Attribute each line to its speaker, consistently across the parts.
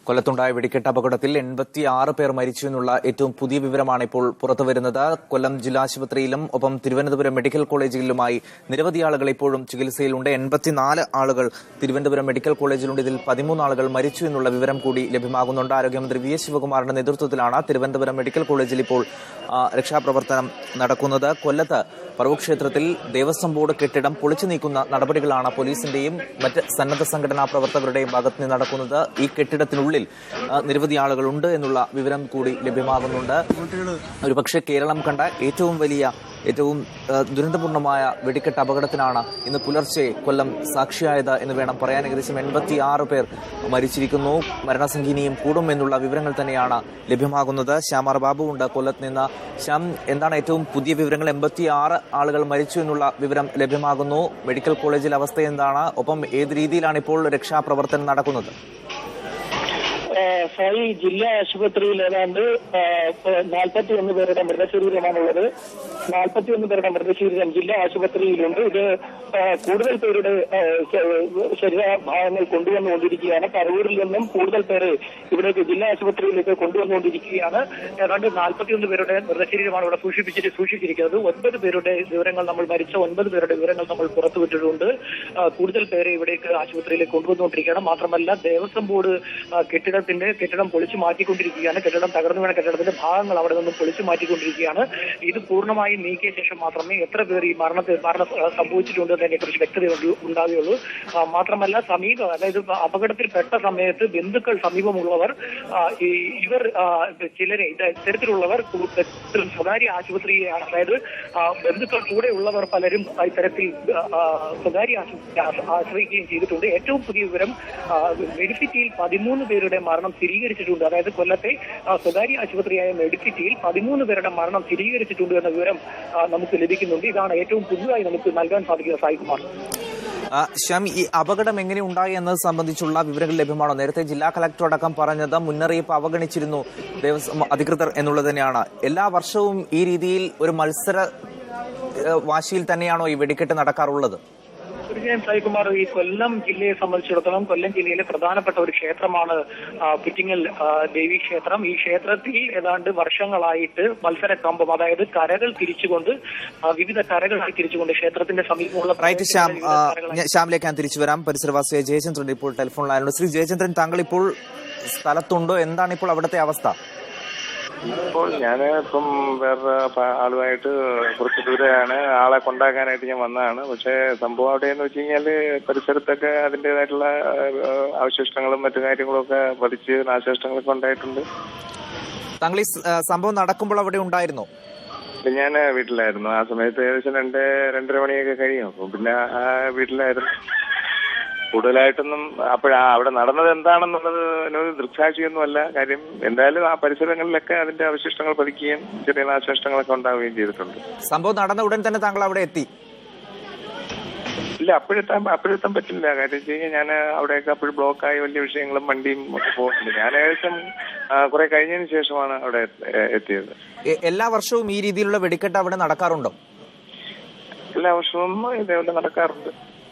Speaker 1: കൊല്ലത്തുണ്ടായ വെടിക്കെട്ട് അപകടത്തിൽ 86 പേർ മരിച്ചു എന്നുള്ള ഏറ്റവും പുതിയ വിവരമാണ് ഇപ്പോൾ പുറത്തുവരുന്നത്. കൊല്ലം ജില്ലാ ആശുപത്രിയിലും ഒപ്പം തിരുവനന്തപുരം മെഡിക്കൽ കോളേജിലുമായി നിരവധി ആളുകൾ ഇപ്പോഴും ചികിത്സയിലുണ്ട്. 84 ആളുകൾ തിരുവനന്തപുരം മെഡിക്കൽ കോളേജിലുണ്ട്. ഇതിൽ 13 ആളുകൾ മരിച്ചു എന്നുള്ള വിവരം കൂടി ലഭ്യമാകുന്നുണ്ട്. ആരോഗ്യമന്ത്രി വി എസ് ശിവകുമാറിന്റെ നേതൃത്വത്തിലാണ് തിരുവനന്തപുരം മെഡിക്കൽ കോളേജിൽ ഇപ്പോൾ രക്ഷാപ്രവർത്തനം നടക്കുന്നത്. കൊല്ലത്ത് പറവൂർ ക്ഷേത്രത്തിൽ ദേവസ്വം ബോർഡ് കെട്ടിടം പൊളിച്ചു നീക്കുന്ന നടപടികളാണ് പോലീസിന്റെയും മറ്റ് സന്നദ്ധ സംഘടനാ പ്രവർത്തകരുടെയും ഭാഗത്ത് നിന്ന് നടക്കുന്നത്. ഈ കെട്ടിടത്തിനുള്ളിൽ നിരവധി ആളുകളുണ്ട് എന്നുള്ള വിവരം കൂടി ലഭ്യമാകുന്നുണ്ട്. ഒരുപക്ഷെ കേരളം കണ്ട ഏറ്റവും ദുരന്തപൂർണമായ വെടിക്കെട്ട് അപകടത്തിനാണ് ഇന്ന് പുലർച്ചെ കൊല്ലം സാക്ഷിയായത് എന്ന് വേണം പറയാൻ. ഏകദേശം 86 പേർ മരിച്ചിരിക്കുന്നു. മരണസംഖ്യ ഇനിയും കൂടും എന്നുള്ള വിവരങ്ങൾ തന്നെയാണ് ലഭ്യമാകുന്നത്. ശ്യാമാർ ബാബു ഉണ്ട് കൊല്ലത്ത് നിന്ന്. ശ്യാം, എന്താണ് ഏറ്റവും പുതിയ വിവരങ്ങൾ? 86 ആളുകൾ മരിച്ചു എന്നുള്ള വിവരം ലഭ്യമാകുന്നു. മെഡിക്കൽ കോളേജിലെ അവസ്ഥ എന്താണ്? ഒപ്പം ഏത് രീതിയിലാണ് ഇപ്പോൾ രക്ഷാപ്രവർത്തനം നടക്കുന്നത്?
Speaker 2: സായി, ജില്ലാ ആശുപത്രിയിൽ ഏതാണ്ട് 41 പേരുടെ മൃതശരീരമാണുള്ളത്. 41 പേരുടെ മൃതശരീരം ജില്ലാ ആശുപത്രിയിലുണ്ട്. ഇത് കൂടുതൽ പേരുടെ ശരീരഭാഗങ്ങൾ കൊണ്ടുവന്നുകൊണ്ടിരിക്കുകയാണ്. പറവൂരിൽ നിന്നും കൂടുതൽ പേര് ഇവിടേക്ക് ജില്ലാ ആശുപത്രിയിലേക്ക് കൊണ്ടുവന്നുകൊണ്ടിരിക്കുകയാണ്. ഏതാണ്ട് 41 പേരുടെ മൃതശരീരമാണ് ഇവിടെ സൂക്ഷിച്ചിരിക്കുന്നത്. 9 പേരുടെ വിവരങ്ങൾ മരിച്ച 9 പേരുടെ വിവരങ്ങൾ നമ്മൾ പുറത്തുവിട്ടിട്ടുണ്ട്. കൂടുതൽ പേരെ ഇവിടേക്ക് ആശുപത്രിയിലേക്ക് കൊണ്ടുവന്നുകൊണ്ടിരിക്കുകയാണ്. മാത്രമല്ല, ദേവസ്വം ബോർഡ് കെട്ടിടം പൊളിച്ചു മാറ്റിക്കൊണ്ടിരിക്കുകയാണ്. കെട്ടിടം തകർന്നു വീണ കെട്ടിടത്തിന്റെ ഭാഗങ്ങൾ അവിടെ നിന്നും പൊളിച്ചു മാറ്റിക്കൊണ്ടിരിക്കുകയാണ്. ഇത് പൂർണ്ണമായും നീക്കിയ ശേഷം മാത്രമേ എത്ര പേർ ഈ മരണം സംഭവിച്ചിട്ടുണ്ട് എന്നതിനെ കുറിച്ച് വ്യക്തത ഉണ്ടാവുകയുള്ളൂ. മാത്രമല്ല, അതായത് അപകടത്തിൽപ്പെട്ട സമയത്ത് ബന്ധുക്കൾ സമീപമുള്ളവർ ഇവർ ചിലരെ ഇത്തരത്തിലുള്ളവർ സ്വകാര്യ ആശുപത്രിയെയാണ്, അതായത് ബന്ധുക്കൾ കൂടെ ഉള്ളവർ പലരും ഇത്തരത്തിൽ സ്വകാര്യ ആശുപത്രി ആശ്രയിക്കുകയും ചെയ്തിട്ടുണ്ട്. ഏറ്റവും പുതിയ വിവരം, മെഡിസിറ്റിയിൽ 13 പേരുടെ മരണം സ്ഥിരീകരിച്ചിട്ടുണ്ട്. അതായത് കൊല്ലത്തെ സ്വകാര്യ ആശുപത്രിയായ മെഡിസിറ്റിയിൽ 13 പേരുടെ മരണം സ്ഥിരീകരിച്ചിട്ടുണ്ട് എന്ന വിവരം നമുക്ക് ലഭിക്കുന്നുണ്ട്. ഇതാണ് ഏറ്റവും പുതുതായി നമുക്ക് നൽകാൻ സാധിക്കുന്ന സായികുമാർ.
Speaker 1: ശ്യാം, ഈ അപകടം എങ്ങനെ ഉണ്ടായി എന്നത് സംബന്ധിച്ചുള്ള വിവരങ്ങൾ ലഭ്യമാണോ? നേരത്തെ ജില്ലാ കളക്ടർ അടക്കം പറഞ്ഞത് മുന്നറിയിപ്പ് അവഗണിച്ചിരുന്നു ദേവസ്വം അധികൃതർ എന്നുള്ളത് തന്നെയാണ്. എല്ലാ വർഷവും ഈ രീതിയിൽ ഒരു മത്സര വാശിയിൽ തന്നെയാണോ ഈ വെടിക്കെട്ട് നടക്കാറുള്ളത്?
Speaker 2: തീർച്ചയായും സായികുമാർ, ഈ കൊല്ലം ജില്ലയെ സംബന്ധിച്ചിടത്തോളം കൊല്ലം ജില്ലയിലെ പ്രധാനപ്പെട്ട ഒരു ക്ഷേത്രമാണ് പുറ്റിങ്ങൽ ദേവി ക്ഷേത്രം. ഈ ക്ഷേത്രത്തിൽ ഏതാണ്ട് വർഷങ്ങളായിട്ട് മത്സര കമ്പം, അതായത് കരകൾ തിരിച്ചുകൊണ്ട് വിവിധ കരകളായി തിരിച്ചുകൊണ്ട് ക്ഷേത്രത്തിന്റെ സമീപമുള്ള
Speaker 1: ശ്യാമിലേക്ക് ഞാൻ തിരിച്ചു വരാം. പരിസരവാസിയായ ജയചന്ദ്രൻ ഇപ്പോൾ ടെലിഫോൺ ലൈനിലുണ്ട്. ശ്രീ ജയചന്ദ്രൻ, താങ്കൾ ഇപ്പോൾ സ്ഥലത്തുണ്ടോ? എന്താണ് ഇപ്പോൾ അവിടുത്തെ അവസ്ഥ?
Speaker 3: ഇപ്പോൾ ഞാൻ ഇപ്പം വേറെ ആളുമായിട്ട് കുറച്ച് ദൂരെയാണ്. ആളെ കൊണ്ടാക്കാനായിട്ട് ഞാൻ വന്നതാണ്. പക്ഷേ സംഭവം അവിടെയെന്ന് വെച്ച് കഴിഞ്ഞാല് പരിസരത്തൊക്കെ അതിൻ്റെതായിട്ടുള്ള അവശിഷ്ടങ്ങളും മറ്റു കാര്യങ്ങളും ഒക്കെ പതിച്ച് നാശനഷ്ടങ്ങളൊക്കെ ഉണ്ടായിട്ടുണ്ട്.
Speaker 1: താങ്കൾ ഈ സംഭവം നടക്കുമ്പോൾ അവിടെ ഉണ്ടായിരുന്നോ?
Speaker 3: ഞാൻ വീട്ടിലായിരുന്നു. ആ സമയത്ത് ഏകദേശം 2-2:30 മണിയൊക്കെ കഴിയും. അപ്പം പിന്നെ ആ വീട്ടിലായിരുന്നു. കൂടുതലായിട്ടൊന്നും അവിടെ നടന്നത് എന്താണെന്നുള്ളത് ദൃക്സാക്ഷിയൊന്നുമല്ല. കാര്യം എന്തായാലും ആ പരിസരങ്ങളിലൊക്കെ അതിന്റെ അവശിഷ്ടങ്ങൾ പതിക്കുകയും ചെറിയ നാശനഷ്ടങ്ങളൊക്കെ ഉണ്ടാവുകയും ചെയ്തിട്ടുണ്ട്.
Speaker 1: സംഭവം നടന്ന ഉടൻ തന്നെ താങ്കൾ അവിടെ എത്തി?
Speaker 3: ഇല്ല, അപ്പോഴെത്താൻ പറ്റില്ല. കാര്യം വെച്ച് കഴിഞ്ഞാൽ ഞാൻ അവിടെയൊക്കെ അപ്പോഴും ബ്ലോക്കായി വലിയ വിഷയങ്ങളും വണ്ടിയും ഒക്കെ പോകുന്നുണ്ട്. ഞാൻ ഏകദേശം കുറെ കഴിഞ്ഞതിന് ശേഷമാണ് അവിടെ എത്തിയത്. എല്ലാ
Speaker 1: വർഷവും ഈ രീതിയിലുള്ള വെടിക്കെട്ട് അവിടെ നടക്കാറുണ്ടോ?
Speaker 3: എല്ലാ വർഷവും ഇതേപോലെ നടക്കാറുണ്ട്.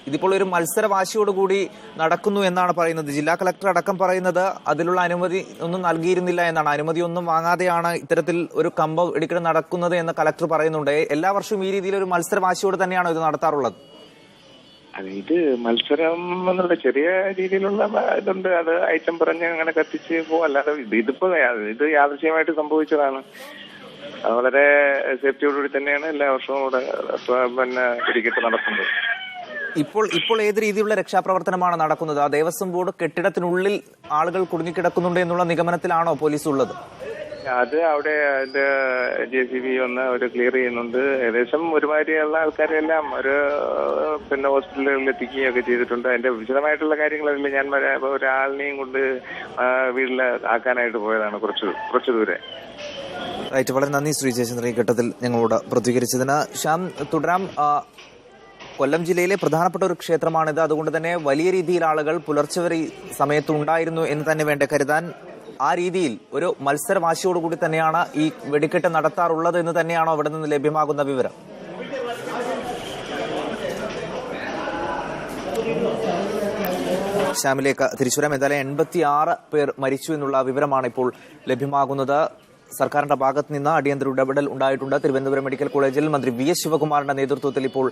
Speaker 1: ഇതിപ്പോൾ ഒരു മത്സരവാശിയോടുകൂടി നടക്കുന്നു എന്നാണ് പറയുന്നത്. ജില്ലാ കളക്ടർ അടക്കം പറയുന്നത് അതിലുള്ള അനുമതി ഒന്നും നൽകിയിരുന്നില്ല എന്നാണ്. അനുമതി ഒന്നും വാങ്ങാതെയാണ് ഇത്തരത്തിൽ ഒരു കമ്പം വെടിക്കെട്ട് നടക്കുന്നത് എന്ന് കളക്ടർ പറയുന്നുണ്ട്. എല്ലാ വർഷവും ഈ രീതിയിൽ ഒരു മത്സരവാശിയോട് തന്നെയാണോ ഇത് നടത്താറുള്ളത്?
Speaker 3: ഇത് മത്സരം എന്നുള്ള ചെറിയ രീതിയിലുള്ള ഇതുണ്ട്. അത് ഐറ്റം പറഞ്ഞ് അങ്ങനെ കത്തിച്ച് പോകും. അല്ലാതെ ഇത് യാദൃശ്യമായിട്ട് സംഭവിച്ചതാണ്. വളരെ സേഫ്റ്റിയോടുകൂടി തന്നെയാണ് എല്ലാ വർഷവും ഇവിടെ വെടിക്കെട്ട് നടത്തുന്നത്.
Speaker 1: ഇപ്പോൾ ഏത് രീതിയിലുള്ള രക്ഷാപ്രവർത്തനമാണ് നടക്കുന്നത്? ആ ദേവസ്വം ബോർഡ് കെട്ടിടത്തിനുള്ളിൽ ആളുകൾ കുടുങ്ങിക്കിടക്കുന്നുണ്ട് എന്നുള്ള നിഗമനത്തിലാണോ പോലീസ് ഉള്ളത്?
Speaker 3: അത് അവിടെ അതിന്റെ JCB വന്ന് അവർ ക്ലിയർ ചെയ്യുന്നുണ്ട്. ഏകദേശം ഒരുമാതിരിയുള്ള ആൾക്കാരെല്ലാം ഹോസ്പിറ്റലുകളിൽ എത്തിക്കുകയൊക്കെ ചെയ്തിട്ടുണ്ട്. അതിന്റെ വിശദമായിട്ടുള്ള കാര്യങ്ങളറിയില്ല. ഞാൻ ഒരാളിനെയും കൊണ്ട് വീട്ടിൽ ആക്കാനായിട്ട് പോയതാണ് കുറച്ച് ദൂരെ.
Speaker 1: റൈറ്റ്, വളരെ നന്ദി ശ്രീ ജയചന്ദ്രൻ ഈ ഘട്ടത്തിൽ ഞങ്ങളോട് പ്രതികരിച്ചതിന്. ശ്യാം, തുടരാം. കൊല്ലം ജില്ലയിലെ പ്രധാനപ്പെട്ട ഒരു ക്ഷേത്രമാണിത്. അതുകൊണ്ട് തന്നെ വലിയ രീതിയിൽ ആളുകൾ പുലർച്ചെ വരെ സമയത്തുണ്ടായിരുന്നു എന്ന് തന്നെ വേണ്ട കരുതാൻ. ആ രീതിയിൽ ഒരു മത്സരവാശിയോടുകൂടി തന്നെയാണ് ഈ വെടിക്കെട്ട് നടത്താറുള്ളത് എന്ന് തന്നെയാണോ അവിടെ നിന്ന് ലഭ്യമാകുന്ന വിവരം? ശ്യാമിലേക്ക് തിരിച്ചു വരാം. എന്തായാലും 86 പേർ മരിച്ചു എന്നുള്ള വിവരമാണ് ഇപ്പോൾ ലഭ്യമാകുന്നത്. സർക്കാരിന്റെ ഭാഗത്ത് നിന്ന് അടിയന്തര ഇടപെടൽ ഉണ്ടായിട്ടുണ്ട്. തിരുവനന്തപുരം മെഡിക്കൽ കോളേജിൽ മന്ത്രി VS ശിവകുമാറിന്റെ നേതൃത്വത്തിൽ ഇപ്പോൾ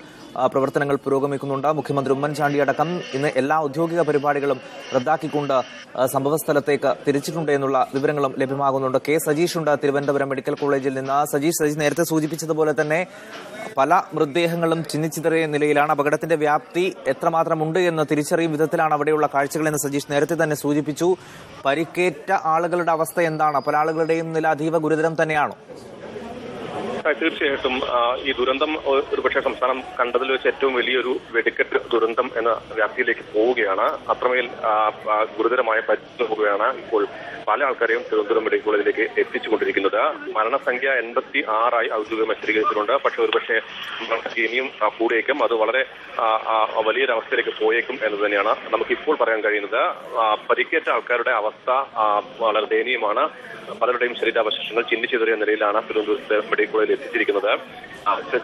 Speaker 1: പ്രവർത്തനങ്ങൾ പുരോഗമിക്കുന്നുണ്ട്. മുഖ്യമന്ത്രി ഉമ്മൻചാണ്ടി അടക്കം ഇന്ന് എല്ലാ ഔദ്യോഗിക പരിപാടികളും റദ്ദാക്കിക്കൊണ്ട് സംഭവസ്ഥലത്തേക്ക് തിരിച്ചിട്ടുണ്ട് എന്നുള്ള വിവരങ്ങളും ലഭ്യമാകുന്നുണ്ട്. കെ സജീഷ് ഉണ്ട് തിരുവനന്തപുരം മെഡിക്കൽ കോളേജിൽ നിന്ന്. സജീഷ് നേരത്തെ സൂചിപ്പിച്ചതുപോലെ തന്നെ പല മൃതദേഹങ്ങളും ചിന്നിച്ചിതറിയ നിലയിലാണ്. അപകടത്തിന്റെ വ്യാപ്തി എത്രമാത്രമുണ്ട് എന്ന് തിരിച്ചറിയും വിധത്തിലാണ് അവിടെയുള്ള കാഴ്ചകളെന്ന് സജീഷ് നേരത്തെ തന്നെ സൂചിപ്പിച്ചു. പരിക്കേറ്റ ആളുകളുടെ അവസ്ഥ എന്താണ്? പല ആളുകളുടെയും നില അതീവ ഗുരുതരം തന്നെയാണോ?
Speaker 4: തീർച്ചയായിട്ടും ഈ ദുരന്തം ഒരുപക്ഷെ സംസ്ഥാനം കണ്ടതിൽ വെച്ച് ഏറ്റവും വലിയൊരു വെടിക്കെട്ട് ദുരന്തം എന്ന വ്യാപ്തിയിലേക്ക് പോവുകയാണ്. അത്രമേൽ ഗുരുതരമായ പരിസ്ഥിതി പോവുകയാണ് ഇപ്പോൾ പല ആൾക്കാരെയും തിരുവനന്തപുരം മെഡിക്കൽ കോളേജിലേക്ക് എത്തിച്ചുകൊണ്ടിരിക്കുന്നത്. മരണസംഖ്യ 86 ഔദ്യോഗികമായി സ്ഥിരീകരിച്ചിട്ടുണ്ട്. പക്ഷെ ഒരുപക്ഷെ ഇനിയും കൂടിയേക്കും. അത് വളരെ വലിയൊരവസ്ഥയിലേക്ക് പോയേക്കും എന്ന് തന്നെയാണ് നമുക്കിപ്പോൾ പറയാൻ കഴിയുന്നത്. പരിക്കേറ്റ ആൾക്കാരുടെ അവസ്ഥ വളരെ ദയനീയമാണ്. പലരുടെയും ശരീരാവശിഷ്ടങ്ങൾ ചിന്നിച്ചിതറിയ നിലയിലാണ് തിരുവനന്തപുരത്ത് മെഡിക്കൽ കോളേജിൽ എത്തിച്ചിരിക്കുന്നത്.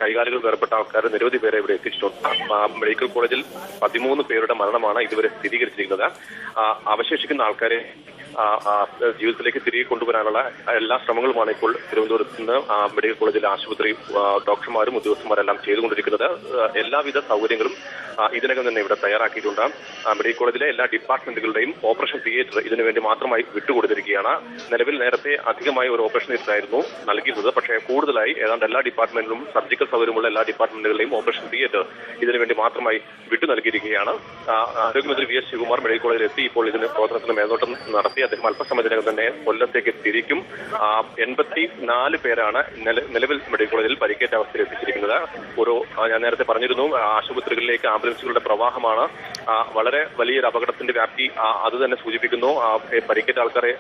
Speaker 4: കൈകാലുകൾ വേർപെട്ട ആൾക്കാർ നിരവധി പേരെ ഇവിടെ എത്തിച്ചിട്ടുണ്ട്. മെഡിക്കൽ കോളേജിൽ 13 പേരുടെ മരണമാണ് ഇതുവരെ സ്ഥിരീകരിച്ചിരിക്കുന്നത്. അവശേഷിക്കുന്ന ആൾക്കാരെ ജീവിതത്തിലേക്ക് തിരികെ കൊണ്ടുവരാനുള്ള എല്ലാ ശ്രമങ്ങളുമാണ് ഇപ്പോൾ തിരുവനന്തപുരത്ത് നിന്ന് മെഡിക്കൽ കോളേജിലെ ആശുപത്രി ഡോക്ടർമാരും ഉദ്യോഗസ്ഥന്മാരെല്ലാം ചെയ്തുകൊണ്ടിരിക്കുന്നത്. എല്ലാവിധ സൗകര്യങ്ങളും ഇതിനകം തന്നെ ഇവിടെ തയ്യാറാക്കിയിട്ടുണ്ട്. മെഡിക്കൽ കോളേജിലെ എല്ലാ ഡിപ്പാർട്ട്മെന്റുകളുടെയും ഓപ്പറേഷൻ തിയേറ്റർ ഇതിനുവേണ്ടി മാത്രമായി വിട്ടുകൊടുത്തിരിക്കുകയാണ്. നിലവിൽ നേരത്തെ അധികമായി ഒരു ഓപ്പറേഷൻ തിയേറ്റർ ആയിരുന്നു നൽകിയിരുന്നത്. പക്ഷേ കൂടുതലായി ഏതാണ്ട് എല്ലാ ഡിപ്പാർട്ട്മെന്റിലും സർജിക്കൽ സൗകര്യമുള്ള എല്ലാ ഡിപ്പാർട്ട്മെന്റുകളുടെയും ഓപ്പറേഷൻ തിയേറ്റർ ഇതിനുവേണ്ടി മാത്രമായി വിട്ടു നൽകിയിരിക്കുകയാണ്. ആരോഗ്യമന്ത്രി VS ശിവകുമാർ മെഡിക്കൽ കോളേജിൽ എത്തി ഇപ്പോൾ ഇതിന് പ്രവർത്തനത്തിന് മേൽനോട്ടം നടത്തി. അദ്ദേഹം അല്പസമയത്തിനകം തന്നെ കൊല്ലത്തേക്ക് തിരിക്കും. 84 പേരാണ് നിലവിൽ മെഡിക്കൽ കോളേജിൽ പരിക്കേറ്റ അവസ്ഥയിൽ എത്തിച്ചിരിക്കുന്നത്. ഞാൻ നേരത്തെ പറഞ്ഞിരുന്നു, ആശുപത്രികളിലേക്ക് ആംബുലൻസുകളുടെ പ്രവാഹമാണ്. വളരെ വലിയൊരു അപകടത്തിന്റെ വ്യാപ്തി അത് തന്നെ സൂചിപ്പിക്കുന്നു. പരിക്കേറ്റ ആൾക്കാരെ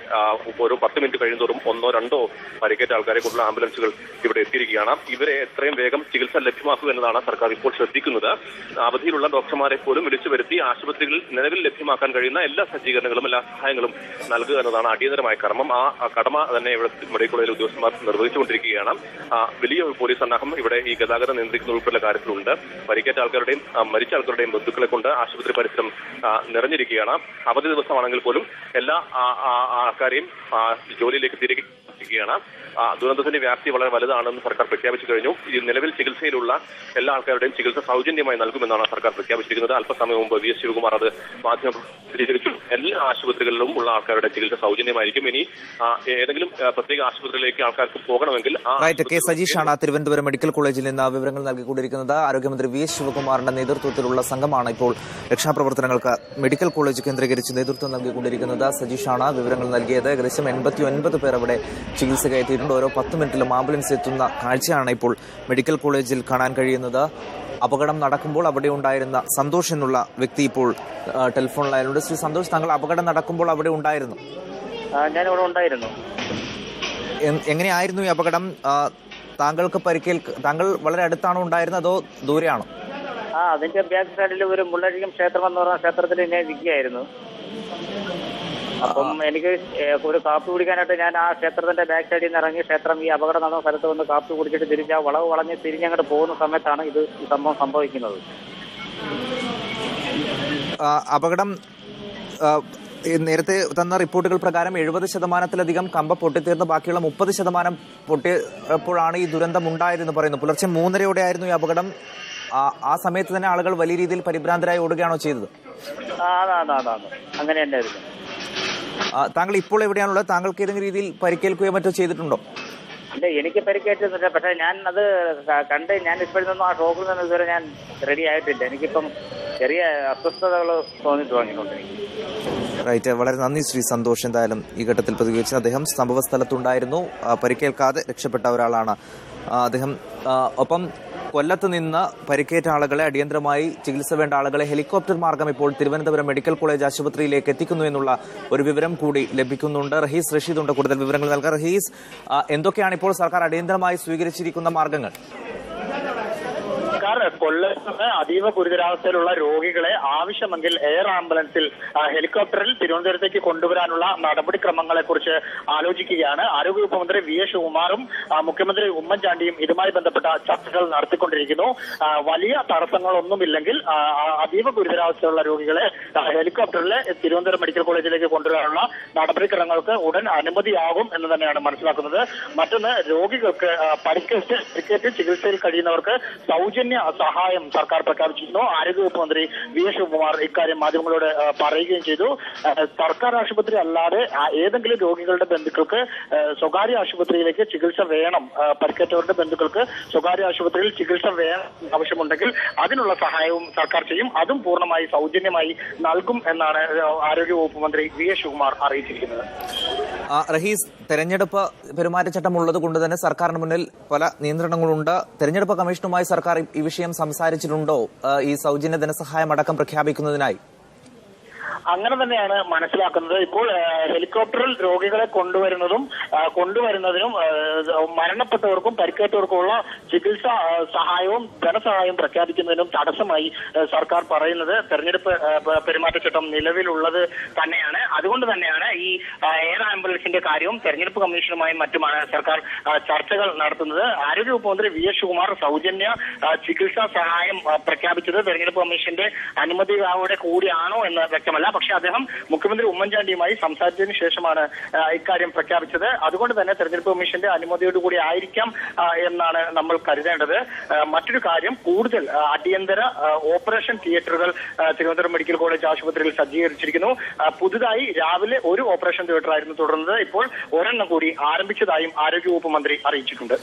Speaker 4: ഓരോ 10 മിനിറ്റ് കഴിയുന്നതോറും 1-2 പരിക്കേറ്റ ആൾക്കാരെ കൊണ്ടുള്ള ആംബുലൻസുകൾ ഇവിടെ എത്തിയിരിക്കുകയാണ്. ഇവരെ എത്രയും വേഗം ചികിത്സ ലഭ്യമാക്കുക എന്നതാണ് സർക്കാർ ഇപ്പോൾ ശ്രദ്ധിക്കുന്നത്. അവധിയിലുള്ള ഡോക്ടർമാരെ പോലും വിളിച്ചു വരുത്തി ആശുപത്രികളിൽ നിലവിൽ ലഭ്യമാക്കാൻ കഴിയുന്ന എല്ലാ സജ്ജീകരണങ്ങളും എല്ലാ സഹായങ്ങളും നൽകുക എന്നതാണ് അടിയന്തരമായ കർമ്മം. ആ കടമ തന്നെ ഇവിടെ മെഡിക്കൽ കോളേജിലെ ഉദ്യോഗസ്ഥന്മാർ നിർവഹിച്ചുകൊണ്ടിരിക്കുകയാണ്. വലിയ പോലീസ് സന്നാഹം ഇവിടെ ഈ ഗതാഗതം നിയന്ത്രിക്കുന്ന ഉൾപ്പെടെ കാര്യത്തിലുണ്ട്. പരിക്കേറ്റ ആൾക്കാരുടെയും മരിച്ച ആൾക്കാരുടെയും ബന്ധുക്കളെ കൊണ്ട് ആശുപത്രി പരിസരം നിറഞ്ഞിരിക്കുകയാണ്. അവധി ദിവസമാണെങ്കിൽ പോലും എല്ലാ ആൾക്കാരെയും ജോലിയിലേക്ക് തിരികെ യാണ്. ദുരന്തത്തിന്റെ വ്യാപ്തി വളരെ വലുതാണെന്ന് സർക്കാർ പ്രഖ്യാപിച്ചു കഴിഞ്ഞു. ഈ നിലവിൽ ചികിത്സയിലുള്ള എല്ലാ ആൾക്കാരുടെയും ചികിത്സ സൗജന്യമായി നൽകുമെന്നാണ് സർക്കാർ പ്രഖ്യാപിച്ചിരിക്കുന്നത്. അല്പസമയം മുമ്പ് VS ശിവകുമാർ അത് മാധ്യമ സ്ഥിരീകരിച്ചു. എല്ലാ ആശുപത്രികളിലും ഉള്ള ആൾക്കാരുടെ ചികിത്സ സൗജന്യമായിരിക്കും. ഇനി ഏതെങ്കിലും പ്രത്യേക ആശുപത്രിയിലേക്ക് ആൾക്കാർക്ക് പോകണമെങ്കിൽ
Speaker 1: കെ സജീഷാണ് തിരുവനന്തപുരം മെഡിക്കൽ കോളേജിൽ നിന്ന് വിവരങ്ങൾ നൽകിക്കൊണ്ടിരിക്കുന്നത്. ആരോഗ്യമന്ത്രി VS ശിവകുമാറിന്റെ നേതൃത്വത്തിലുള്ള സംഘമാണ് ഇപ്പോൾ രക്ഷാപ്രവർത്തനങ്ങൾക്ക് മെഡിക്കൽ കോളേജ് കേന്ദ്രീകരിച്ച് നേതൃത്വം നൽകിക്കൊണ്ടിരിക്കുന്നത്. സജീഷാണ് വിവരങ്ങൾ നൽകിയത്. ഏകദേശം 89 പേർ അവിടെ ചികിത്സയ്ക്ക് എത്തിയിട്ടുണ്ട്. ഓരോ 10 മിനിറ്റിലും ആംബുലൻസ് എത്തുന്ന കാഴ്ചയാണ് ഇപ്പോൾ മെഡിക്കൽ കോളേജിൽ കാണാൻ കഴിയുന്നത്. അപകടം നടക്കുമ്പോൾ അവിടെ ഉണ്ടായിരുന്ന സന്തോഷ് എന്നുള്ള വ്യക്തി ഇപ്പോൾ ടെലിഫോൺ ലൈനിലുണ്ട്. ശ്രീ സന്തോഷ്, താങ്കൾ അപകടം നടക്കുമ്പോൾ അവിടെ ഉണ്ടായിരുന്നു?
Speaker 2: ഞാനിവിടെ ഉണ്ടായിരുന്നു.
Speaker 1: എങ്ങനെയായിരുന്നു ഈ അപകടം? താങ്കൾക്ക് താങ്കൾ വളരെ അടുത്താണോ ഉണ്ടായിരുന്നത് അതോ ദൂരെയാണോ?
Speaker 2: അതിന്റെ ബാക്ക് സൈഡിൽ ഒരു മുള്ളരിക്കം ക്ഷേത്രം എന്ന് പറഞ്ഞ ക്ഷേത്രത്തിൽ ഞാൻ ഇരിക്കുകയായിരുന്നു. അപ്പം എനിക്ക് ഒരു കാപ്പി കുടിക്കാനായിട്ട് ഞാൻ ആ ക്ഷേത്രത്തിന്റെ ബാക്ക് സൈഡിൽ നിന്ന് ഇറങ്ങി ക്ഷേത്രം ഈ അപകടം നടന്ന സ്ഥലത്ത് വന്ന് കാപ്പി കുടിച്ചിട്ട് തിരിച്ച് ആ വളവ് വളഞ്ഞ് തിരിഞ്ഞങ്ങോട്ട് പോകുന്ന സമയത്താണ് ഈ സംഭവം സംഭവിക്കുന്നത്.
Speaker 1: അപകടം നേരത്തെ തന്ന റിപ്പോർട്ടുകൾ പ്രകാരം 70%-ലധികം കമ്പ പൊട്ടിത്തീർന്ന് ബാക്കിയുള്ള 30% പൊട്ടിയപ്പോഴാണ് ഈ ദുരന്തം ഉണ്ടായതെന്ന് പറയുന്നു. പുലർച്ചെ 3:30 ആയിരുന്നു ഈ അപകടം. ആ സമയത്ത് തന്നെ ആളുകൾ വലിയ രീതിയിൽ പരിഭ്രാന്തരായി ഓടുകയാണോ ചെയ്തത്?
Speaker 2: അങ്ങനെ തന്നെയായിരുന്നു.
Speaker 1: താങ്കൾ ഇപ്പോൾ എവിടെയാണുള്ളത്? താങ്കൾക്ക് ഏതെങ്കിലും രീതിയിൽ പരിക്കേൽക്കുകയോ മറ്റോ ചെയ്തിട്ടുണ്ടോ?
Speaker 2: ഇല്ല, എനിക്ക് പരിക്കേറ്റിരുന്നില്ല. പക്ഷെ ഞാൻ അത് കണ്ട് ഞാൻ ഇപ്പോഴും നിന്നും ആ ഷോപ്പിൽ നിന്ന് ഇതുവരെ ഞാൻ റെഡി ആയിട്ടില്ല. എനിക്കിപ്പം ചെറിയ അസ്വസ്ഥതകൾ തോന്നി തുടങ്ങിയിട്ടുണ്ട്.
Speaker 1: റൈറ്റ്, വളരെ നന്ദി ശ്രീ സന്തോഷ്. എന്തായാലും ഈ ഘട്ടത്തിൽ പ്രതികരിച്ച് അദ്ദേഹം സംഭവ സ്ഥലത്തുണ്ടായിരുന്നു. പരിക്കേൽക്കാതെ രക്ഷപ്പെട്ട ഒരാളാണ് അദ്ദേഹം. ഒപ്പം കൊല്ലത്ത് നിന്ന് പരിക്കേറ്റ ആളുകളെ അടിയന്തരമായി ചികിത്സ വേണ്ട ആളുകളെ ഹെലികോപ്റ്റർ മാർഗം ഇപ്പോൾ തിരുവനന്തപുരം മെഡിക്കൽ കോളേജ് ആശുപത്രിയിലേക്ക് എത്തിക്കുന്നു എന്നുള്ള ഒരു വിവരം കൂടി ലഭിക്കുന്നുണ്ട്. റഹീസ് റഷീദ് ഉണ്ട് കൂടുതൽ വിവരങ്ങൾ നൽകാം. റഹീസ്, എന്തൊക്കെയാണ് ഇപ്പോൾ സർക്കാർ അടിയന്തരമായി സ്വീകരിച്ചിരിക്കുന്ന മാർഗങ്ങൾ?
Speaker 5: കൊല്ലത്ത് നിന്ന് അതീവ ഗുരുതരാവസ്ഥയിലുള്ള രോഗികളെ ആവശ്യമെങ്കിൽ എയർ ആംബുലൻസിൽ ഹെലികോപ്റ്ററിൽ തിരുവനന്തപുരത്തേക്ക് കൊണ്ടുവരാനുള്ള നടപടിക്രമങ്ങളെ കുറിച്ച് ആലോചിക്കുകയാണ്. ആരോഗ്യവകുപ്പ് മന്ത്രി VS ശിവകുമാറും മുഖ്യമന്ത്രി ഉമ്മൻചാണ്ടിയും ഇതുമായി ബന്ധപ്പെട്ട ചർച്ചകൾ നടത്തിക്കൊണ്ടിരിക്കുന്നു. വലിയ തടസ്സങ്ങളൊന്നുമില്ലെങ്കിൽ അതീവ ഗുരുതരാവസ്ഥയുള്ള രോഗികളെ ഹെലികോപ്റ്ററിൽ തിരുവനന്തപുരം മെഡിക്കൽ കോളേജിലേക്ക് കൊണ്ടുവരാനുള്ള നടപടിക്രമങ്ങൾക്ക് ഉടൻ അനുമതിയാകും എന്ന് തന്നെയാണ് മനസ്സിലാക്കുന്നത്. മറ്റൊന്ന്, രോഗികൾക്ക് പരിക്കേറ്റ് ചികിത്സയിൽ കഴിയുന്നവർക്ക് സൗജന്യ സഹായം സർക്കാർ പ്രഖ്യാപിച്ചിരുന്നു. ആരോഗ്യവകുപ്പ് മന്ത്രി VS ശിവകുമാർ ഇക്കാര്യം മാധ്യമങ്ങളോട് പറയുകയും ചെയ്തു. സർക്കാർ ആശുപത്രി അല്ലാതെ ഏതെങ്കിലും രോഗികളുടെ ബന്ധുക്കൾക്ക് സ്വകാര്യ ആശുപത്രിയിലേക്ക് ചികിത്സ വേണം, പരിക്കേറ്റവരുടെ ബന്ധുക്കൾക്ക് സ്വകാര്യ ആശുപത്രിയിൽ ചികിത്സ വേണം ആവശ്യമുണ്ടെങ്കിൽ അതിനുള്ള സഹായവും സർക്കാർ ചെയ്യും. അതും പൂർണ്ണമായി സൗജന്യമായി നൽകും എന്നാണ് ആരോഗ്യവകുപ്പ് മന്ത്രി VS ശിവകുമാർ അറിയിച്ചിരിക്കുന്നത്.
Speaker 1: റഹീസ്, തെരഞ്ഞെടുപ്പ് പെരുമാറ്റച്ചട്ടം ഉള്ളത് കൊണ്ട് തന്നെ സർക്കാരിന് മുന്നിൽ പല നിയന്ത്രണങ്ങളുണ്ട്. തെരഞ്ഞെടുപ്പ് കമ്മീഷനുമായി സർക്കാർ ഈ വിഷയം സംസാരിച്ചിട്ടുണ്ടോ, ഈ സൗജന്യ ധനസഹായം അടക്കം പ്രഖ്യാപിക്കുന്നതിനായി?
Speaker 5: അങ്ങനെ തന്നെയാണ് മനസ്സിലാക്കുന്നത്. ഇപ്പോൾ ഹെലികോപ്റ്ററിൽ രോഗികളെ കൊണ്ടുവരുന്നതിനും മരണപ്പെട്ടവർക്കും പരിക്കേറ്റവർക്കുമുള്ള ചികിത്സാ സഹായവും ധനസഹായവും പ്രഖ്യാപിക്കുന്നതിനും തടസ്സമായി സർക്കാർ പറയുന്നത് തെരഞ്ഞെടുപ്പ് പെരുമാറ്റച്ചട്ടം നിലവിലുള്ളത് തന്നെയാണ്. അതുകൊണ്ട് തന്നെയാണ് ഈ എയർ ആംബുലൻസിന്റെ കാര്യവും തെരഞ്ഞെടുപ്പ് കമ്മീഷനുമായും മറ്റുമാണ് സർക്കാർ ചർച്ചകൾ നടത്തുന്നത്. ആരോഗ്യവകുപ്പ് മന്ത്രി VS ശിവകുമാർ സൗജന്യ ചികിത്സാ സഹായം പ്രഖ്യാപിച്ചത് തെരഞ്ഞെടുപ്പ് കമ്മീഷന്റെ അനുമതിയോടെ കൂടിയാണോ എന്ന് വ്യക്തമല്ല. പക്ഷേ അദ്ദേഹം മുഖ്യമന്ത്രി ഉമ്മൻചാണ്ടിയുമായി സംസാരിച്ചതിന് ശേഷമാണ് ഇക്കാര്യം പ്രഖ്യാപിച്ചത്. അതുകൊണ്ട് തന്നെ തെരഞ്ഞെടുപ്പ് കമ്മീഷന്റെ അനുമതിയോടുകൂടി ആയിരിക്കാം എന്നാണ് നമ്മൾ കരുതേണ്ടത്. മറ്റൊരു കാര്യം, കൂടുതൽ അടിയന്തര ഓപ്പറേഷൻ തിയേറ്ററുകൾ തിരുവനന്തപുരം മെഡിക്കൽ കോളേജ് ആശുപത്രിയിൽ സജ്ജീകരിച്ചിരിക്കുന്നു. പുതുതായി രാവിലെ ഒരു ഓപ്പറേഷൻ തിയേറ്റർ ആയിരുന്നു തുടർന്നത്. ഇപ്പോൾ ഒരെണ്ണം കൂടി ആരംഭിച്ചതായും ആരോഗ്യവകുപ്പ് മന്ത്രി അറിയിച്ചിട്ടുണ്ട്.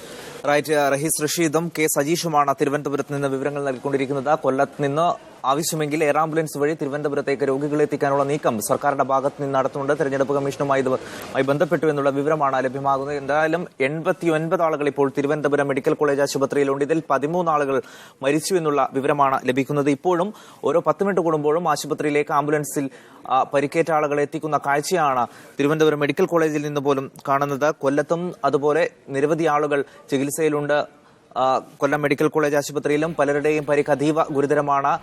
Speaker 1: റൈറ്റ്, റഹീസ് റഷീദും K സജീഷുമാണ് തിരുവനന്തപുരത്ത് നിന്ന് വിവരങ്ങൾ നൽകിക്കൊണ്ടിരിക്കുന്നത്. കൊല്ലത്ത് നിന്ന് ആവശ്യമെങ്കിൽ എയർ ആംബുലൻസ് വഴി തിരുവനന്തപുരത്തേക്ക് രോഗികളെ എത്തിക്കാനുള്ള നീക്കം സർക്കാരിന്റെ ഭാഗത്ത് നിന്ന് നടത്തുന്നുണ്ട്. തെരഞ്ഞെടുപ്പ് കമ്മീഷനുമായി ബന്ധപ്പെട്ടു എന്നുള്ള വിവരമാണ് ലഭ്യമാകുന്നത്. എന്തായാലും 89 ആളുകൾ ഇപ്പോൾ തിരുവനന്തപുരം മെഡിക്കൽ കോളേജ് ആശുപത്രിയിലുണ്ട്. ഇതിൽ 13 ആളുകൾ മരിച്ചു എന്നുള്ള വിവരമാണ് ലഭിക്കുന്നത്. ഇപ്പോഴും ഓരോ 10 മിനിറ്റ് കൂടുമ്പോഴും ആശുപത്രിയിലേക്ക് ആംബുലൻസിൽ പരിക്കേറ്റ ആളുകളെ എത്തിക്കുന്ന കാഴ്ചയാണ് തിരുവനന്തപുരം മെഡിക്കൽ കോളേജിൽ നിന്ന് പോലും കാണുന്നത്. കൊല്ലത്തും അതുപോലെ നിരവധി ആളുകൾ ചികിത്സയിലുണ്ട്. കൊല്ലം മെഡിക്കൽ കോളേജ് ആശുപത്രിയിലും പലരുടെയും പരിക്ക് അതീവ ഗുരുതരമാണ്.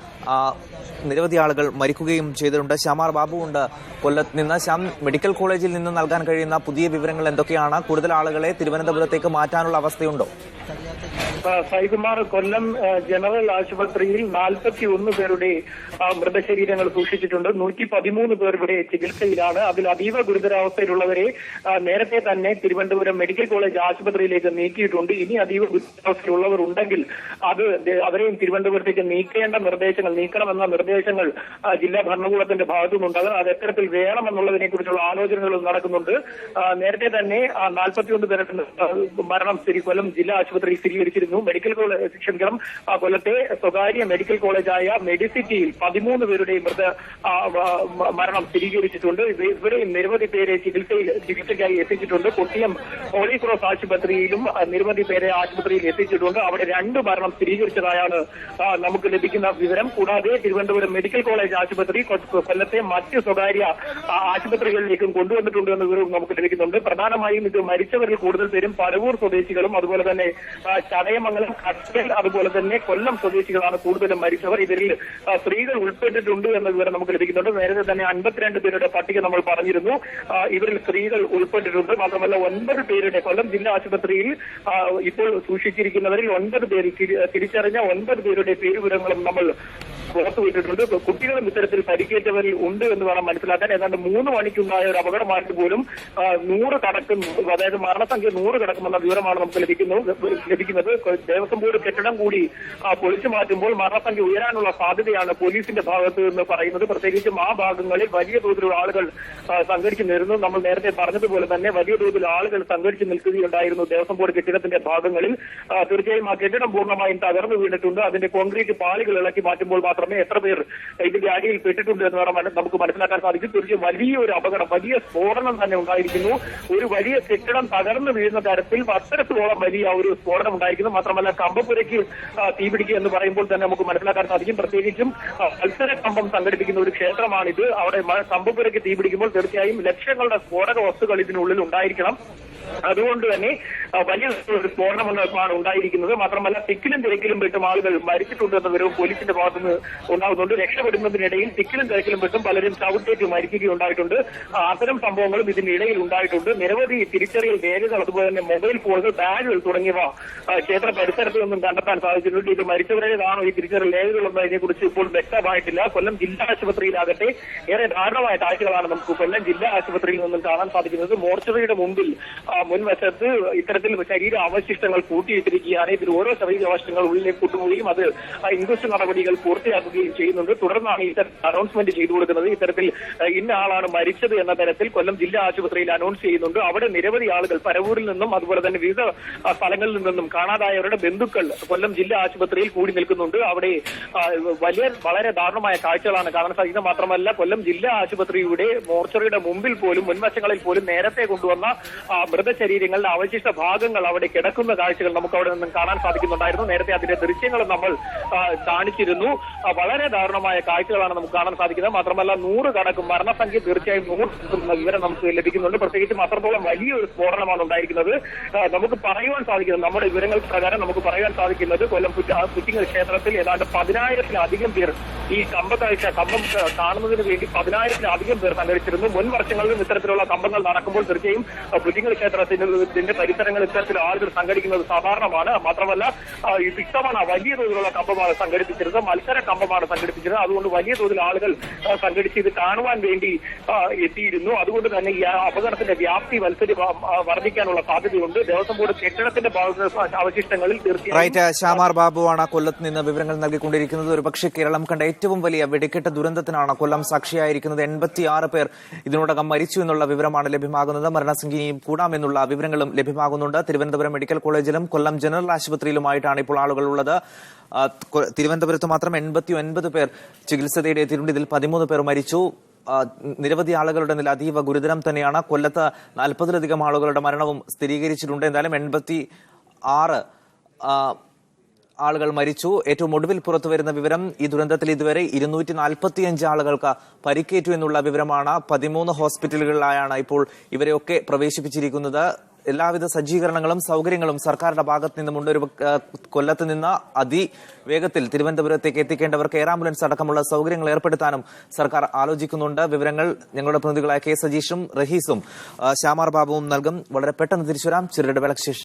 Speaker 1: നിരവധി ആളുകൾ മരിക്കുകയും ചെയ്തിട്ടുണ്ട്. ശ്യാമാർ ബാബു ഉണ്ട് കൊല്ലത്ത് നിന്ന്. ശ്യാം, മെഡിക്കൽ കോളേജിൽ നിന്ന് നൽകാൻ കഴിയുന്ന പുതിയ വിവരങ്ങൾ എന്തൊക്കെയാണ്? കൂടുതൽ ആളുകളെ തിരുവനന്തപുരത്തേക്ക് മാറ്റാനുള്ള അവസ്ഥയുണ്ടോ?
Speaker 2: സായികുമാർ, കൊല്ലം ജനറൽ ആശുപത്രിയിൽ 41 പേരുടെ മൃതശരീരങ്ങൾ സൂക്ഷിച്ചിട്ടുണ്ട്. 113 പേർ ഇവിടെ ചികിത്സയിലാണ്. അതിൽ അതീവ ഗുരുതരാവസ്ഥയിലുള്ളവരെ നേരത്തെ തന്നെ തിരുവനന്തപുരം മെഡിക്കൽ കോളേജ് ആശുപത്രിയിലേക്ക് നീക്കിയിട്ടുണ്ട്. ഇനി അതീവ ഗുരുതരാവസ്ഥയിലുള്ളവർ ഉണ്ടെങ്കിൽ അവരെയും തിരുവനന്തപുരത്തേക്ക് നീക്കണമെന്ന നിർദ്ദേശങ്ങൾ ജില്ലാ ഭരണകൂടത്തിന്റെ ഭാഗത്തുനിന്നുണ്ടാകും. അത് എത്തരത്തിൽ വേണമെന്നുള്ളതിനെ കുറിച്ചുള്ള ആലോചനകൾ നടക്കുന്നുണ്ട്. നേരത്തെ തന്നെ 41 പേരുടെ മരണം കൊല്ലം ജില്ലാ ആശുപത്രിയിൽ സ്ഥിരീകരിച്ചിരുന്നു. മെഡിക്കൽ കോളേജ് കൊല്ലത്തെ സ്വകാര്യ മെഡിക്കൽ കോളേജായ മെഡിസിറ്റിയിൽ 13 പേരുടെ മരണം സ്ഥിരീകരിച്ചിട്ടുണ്ട്. ഇവിടെ നിരവധി പേരെ ചികിത്സയ്ക്കായി എത്തിച്ചിട്ടുണ്ട്. കൊട്ടിയം ഹോളി ക്രോസ് ആശുപത്രിയിലും നിരവധി പേരെ ആശുപത്രിയിൽ എത്തിച്ചിട്ടുണ്ട്. അവിടെ 2 മരണം സ്ഥിരീകരിച്ചതായാണ് നമുക്ക് ലഭിക്കുന്ന വിവരം. കൂടാതെ തിരുവനന്തപുരം മെഡിക്കൽ കോളേജ് ആശുപത്രി കൊല്ലത്തെ മറ്റ് സ്വകാര്യ ആശുപത്രികളിലേക്കും കൊണ്ടുവന്നിട്ടുണ്ട് എന്ന വിവരവും നമുക്ക് ലഭിക്കുന്നുണ്ട്. പ്രധാനമായും ഇത് മരിച്ചവരിൽ കൂടുതൽ പേരും പരവൂർ സ്വദേശികളും അതുപോലെ തന്നെ ചടയമംഗലം, കട്ടൽ, അതുപോലെ തന്നെ കൊല്ലം സ്വദേശികളാണ് കൂടുതലും മരിച്ചവർ. ഇതിൽ സ്ത്രീകൾ ഉൾപ്പെട്ടിട്ടുണ്ട് എന്ന വിവരം നമുക്ക് ലഭിക്കുന്നുണ്ട്. നേരത്തെ തന്നെ 52 പേരുടെ പട്ടിക നമ്മൾ പറഞ്ഞിരുന്നു. ഇവരിൽ സ്ത്രീകൾ ഉൾപ്പെട്ടിട്ടുണ്ട്. മാത്രമല്ല 9 പേരുടെ കൊല്ലം ജില്ലാ ആശുപത്രിയിൽ ഇപ്പോൾ സൂക്ഷിച്ചിരിക്കുന്നവരിൽ 9 പേര് തിരിച്ചറിഞ്ഞ 9 പേരുടെ പേരുവിവരങ്ങളും നമ്മൾ പുറത്തുവിട്ടിട്ടുണ്ട്. കുട്ടികളും ഇത്തരത്തിൽ പരിക്കേറ്റവരിൽ ഉണ്ട് എന്ന് വേണം മനസ്സിലാക്കാൻ. ഏതാണ്ട് 3 മണിക്കുണ്ടായ ഒരു അപകടമായിട്ട് പോലും 100 കടക്കും, അതായത് മരണസംഖ്യ 100 കടക്കുമെന്ന വിവരമാണ് നമുക്ക് ലഭിക്കുന്നത്. ദേവസ്വം ബോർഡ് കെട്ടിടം കൂടി പൊളിച്ചു മാറ്റുമ്പോൾ മരണസംഖ്യ ഉയരാനുള്ള സാധ്യതയാണ് പോലീസിന്റെ ഭാഗത്ത് നിന്ന് പറയുന്നത്. പ്രത്യേകിച്ചും ആ ഭാഗങ്ങളിൽ വലിയ തോതിലുള്ള ആളുകൾ സംഘടിച്ചു നിന്നിരുന്നു. നമ്മൾ നേരത്തെ പറഞ്ഞതുപോലെ തന്നെ വലിയ തോതിൽ ആളുകൾ സംഘടിച്ചു നിൽക്കുകയുണ്ടായിരുന്നു ദേവസ്വം ബോർഡ് കെട്ടിടത്തിന്റെ ഭാഗങ്ങളിൽ. തീർച്ചയായും ആ കെട്ടിടം പൂർണ്ണമായും തകർന്നു വീണിട്ടുണ്ട്. അതിന്റെ കോൺക്രീറ്റ് പാളികൾ ഇളക്കി മാറ്റുമ്പോൾ മാത്രമേ എത്ര പേർ ഇതിന്റെ അടിയിൽ പെട്ടിട്ടുണ്ട് എന്ന് നമുക്ക് മനസ്സിലാക്കാൻ സാധിക്കും. തീർച്ചയായും വലിയൊരു അപകടം, വലിയ സ്ഫോടനം തന്നെ ഉണ്ടായിരിക്കുന്നു. ഒരു വലിയ കെട്ടിടം തകർന്നു വീഴുന്ന തരത്തിൽ അത്തരത്തിലോളം വലിയ ഒരു സ്ഫോടനം ഉണ്ടായിരിക്കുന്നു. മാത്രമല്ല കമ്പപ്പുരയ്ക്ക് തീപിടിക്കുക എന്ന് പറയുമ്പോൾ തന്നെ നമുക്ക് മനസ്സിലാക്കാൻ സാധിക്കും. പ്രത്യേകിച്ചും മത്സര കമ്പം സംഘടിപ്പിക്കുന്ന ഒരു ക്ഷേത്രമാണിത്. അവിടെ കമ്പപ്പുരയ്ക്ക് തീപിടിക്കുമ്പോൾ തീർച്ചയായും ലക്ഷങ്ങളുടെ സ്ഫോടക വസ്തുക്കൾ ഇതിനുള്ളിൽ ഉണ്ടായിരിക്കണം. അതുകൊണ്ട് തന്നെ വലിയ ഒരു സ്ഫോടനമാണ് ഉണ്ടായിരിക്കുന്നത്. മാത്രമല്ല തിക്കിലും തിരക്കിലും പെട്ടും ആളുകൾ മരിച്ചിട്ടുണ്ടെന്ന വിവരവും പോലീസിന്റെ ഭാഗത്തുനിന്ന് ഉണ്ടാകുന്നുണ്ട്. രക്ഷപ്പെടുന്നതിനിടയിൽ തിക്കിലും തിരക്കിലും പെട്ടും പലരും ചവിട്ടേറ്റ് മരിക്കുകയുണ്ടായിട്ടുണ്ട്. അത്തരം സംഭവങ്ങളും ഇതിനിടയിൽ ഉണ്ടായിട്ടുണ്ട്. നിരവധി തിരിച്ചറിയൽ രേഖകൾ, അതുപോലെ തന്നെ മൊബൈൽ ഫോണുകൾ, ബാഗുകൾ തുടങ്ങിയവ ക്ഷേത്ര പരിസരത്ത് നിന്നും കണ്ടെത്താൻ സാധിച്ചിട്ടുണ്ട്. ഇത് മരിച്ചവരേതാണോ ഈ തിരിച്ചറിയൽ രേഖകളൊന്നും അതിനെക്കുറിച്ച് ഇപ്പോൾ വ്യക്തമായിട്ടില്ല. കൊല്ലം ജില്ലാ ആശുപത്രിയിലാകട്ടെ ഏറെ ദാരുണമായ കാഴ്ചകളാണ് നമുക്ക് കൊല്ലം ജില്ലാ ആശുപത്രിയിൽ നിന്നും കാണാൻ സാധിക്കുന്നത്. മോർച്ചറിയുടെ മുമ്പിൽ മുൻവശത്ത് ഇത്തരത്തിൽ ശരീര അവശിഷ്ടങ്ങൾ കൂട്ടിയിട്ടിരിക്കുകയാണ്. ഇതിൽ ഓരോ ശരീരാവശിഷ്ടങ്ങൾ ഉള്ളിലേക്ക് കൊണ്ടുപോവുകയും അത് ഇൻക്വസ്റ്റ് നടപടികൾ പൂർത്തിയാക്കുകയും ചെയ്യുന്നുണ്ട്. തുടർന്നാണ് ഇത്തരത്തിൽ അനൗൺസ്മെന്റ് ചെയ്തു കൊടുക്കുന്നത്. ഇത്തരത്തിൽ ഇന്ന ആളാണ് മരിച്ചത് എന്ന തരത്തിൽ കൊല്ലം ജില്ലാ ആശുപത്രിയിൽ അനൗൺസ് ചെയ്യുന്നുണ്ട്. അവിടെ നിരവധി ആളുകൾ പരവൂരിൽ നിന്നും അതുപോലെ തന്നെ വിവിധ സ്ഥലങ്ങളിൽ നിന്നും കാണാതായവരുടെ ബന്ധുക്കൾ കൊല്ലം ജില്ലാ ആശുപത്രിയിൽ കൂടി നിൽക്കുന്നുണ്ട്. അവിടെ വളരെ ദാരുണമായ കാഴ്ചകളാണ് കാണാൻ സാധിക്കുന്നത്. മാത്രമല്ല കൊല്ലം ജില്ലാ ആശുപത്രിയുടെ മോർച്ചറിയുടെ മുമ്പിൽ പോലും മുൻവശങ്ങളിൽ പോലും നേരത്തെ കൊണ്ടുവന്ന മൃതശരീരങ്ങളുടെ അവശിഷ്ട ഭാഗങ്ങൾ അവിടെ കിടക്കുന്ന കാഴ്ചകൾ നമുക്ക് അവിടെ നിന്നും കാണാൻ സാധിക്കുന്നുണ്ടായിരുന്നു. നേരത്തെ അതിന്റെ ദൃശ്യങ്ങളും നമ്മൾ കാണിച്ചിരുന്നു. വളരെ ദാരുണമായ കാഴ്ചകളാണ് നമുക്ക് കാണാൻ സാധിക്കുന്നത്. മാത്രമല്ല 100 കണക്കും മരണസംഖ്യ തീർച്ചയായും 100 വിവരം നമുക്ക് ലഭിക്കുന്നുണ്ട്. പ്രത്യേകിച്ചും അത്രത്തോളം വലിയൊരു സ്ഫോടനമാണ് ഉണ്ടായിരിക്കുന്നത്. നമുക്ക് പറയുവാൻ സാധിക്കുന്നത്, നമ്മുടെ വിവരങ്ങൾ പ്രകാരം നമുക്ക് പറയാൻ സാധിക്കുന്നത് കൊല്ലം പുറ്റിങ്ങൽ ക്ഷേത്രത്തിൽ ഏതാണ്ട് 10,000-ലധികം പേർ ഈ കമ്പം കാണുന്നതിന് വേണ്ടി 10,000-ലധികം പേർ സംഘടിച്ചിരുന്നു. മുൻ വർഷങ്ങളിലും ഇത്തരത്തിലുള്ള കമ്പങ്ങൾ നടക്കുമ്പോൾ തീർച്ചയായും പുറ്റിങ്ങൽ ക്ഷേത്രത്തിന്റെ പരിസരങ്ങളിൽ ഇത്തരത്തിൽ ആളുകൾ സംഘടിക്കുന്നത് സാധാരണമാണ്. മാത്രമല്ല ഇത്തവണ വലിയ തോതിലുള്ള കമ്പമാണ് സംഘടിപ്പിച്ചിരുന്നത്, മത്സര കമ്പമാണ് സംഘടിപ്പിച്ചിരുന്നത്. അതുകൊണ്ട് വലിയ തോതിൽ ആളുകൾ സംഘടിച്ച് ഇത് കാണുവാൻ വേണ്ടി എത്തിയിരുന്നു. അതുകൊണ്ട് തന്നെ ഈ അപകടത്തിന്റെ വ്യാപ്തി വർദ്ധിക്കാനുള്ള സാധ്യതയുണ്ട്. ദേവസ്വം ബോർഡ് കെട്ടിടത്തിന്റെ അവശിഷ്ടങ്ങളിൽ
Speaker 1: തീർച്ചയായും ശ്യാമാർ ബാബുവാണ് കൊല്ലത്ത് നിന്ന് വിവരങ്ങൾ നൽകിക്കൊണ്ടിരിക്കുന്നത്. ഒരുപക്ഷെ കേരളം കണ്ട ഏറ്റവും വലിയ വെടിക്കെട്ട് ദുരന്തത്തിനാണ് കൊല്ലം സാക്ഷിയായിരിക്കുന്നത്. 86 പേർ ഇതിനോടകം മരിച്ചു എന്നുള്ള വിവരമാണ് ലഭ്യമാകുന്നത്. മരണസംഖ്യയും കൂടാമെന്നുള്ള വിവരങ്ങളും ലഭ്യമാകുന്നുണ്ട്. തിരുവനന്തപുരം മെഡിക്കൽ കോളേജിലും കൊല്ലം ജനറൽ ആശുപത്രിയിലുമായിട്ടാണ് ഇപ്പോൾ ആളുകൾ ഉള്ളത്. തിരുവനന്തപുരത്ത് മാത്രം 89 പേർ ചികിത്സ തേടിയെത്തിയിട്ടുണ്ട്. ഇതിൽ 13 പേർ മരിച്ചു. നിരവധി ആളുകളുടെ നില അതീവ ഗുരുതരം തന്നെയാണ്. കൊല്ലത്ത് 40-ലധികം ആളുകളുടെ മരണവും സ്ഥിരീകരിച്ചിട്ടുണ്ട്. എന്തായാലും 86 ആളുകൾ മരിച്ചു. ഏറ്റവും ഒടുവിൽ പുറത്തുവരുന്ന വിവരം, ഈ ദുരന്തത്തിൽ ഇതുവരെ 245 ആളുകൾക്ക് പരിക്കേറ്റു എന്നുള്ള വിവരമാണ്. 13 ഹോസ്പിറ്റലുകളിലായാണ് ഇപ്പോൾ ഇവരെയൊക്കെ പ്രവേശിപ്പിച്ചിരിക്കുന്നത്. എല്ലാവിധ സജ്ജീകരണങ്ങളും സൗകര്യങ്ങളും സർക്കാരിന്റെ ഭാഗത്ത് നിന്നുമുണ്ട്. ഒരു കൊല്ലത്ത് നിന്ന് അതിവേഗത്തിൽ തിരുവനന്തപുരത്തേക്ക് എത്തിക്കേണ്ടവർക്ക് എയർ ആംബുലൻസ് അടക്കമുള്ള സൗകര്യങ്ങൾ ഏർപ്പെടുത്താനും സർക്കാർ ആലോചിക്കുന്നുണ്ട്. വിവരങ്ങൾ ഞങ്ങളുടെ പ്രതിനിധികളായ കെ സജീഷും റഹീസും ശ്യാമാർ ബാബുവും നൽകും. വളരെ പെട്ടെന്ന് തിരിച്ചുവരാം. ചെറുകിടവേളയ്ക്ക് ശേഷം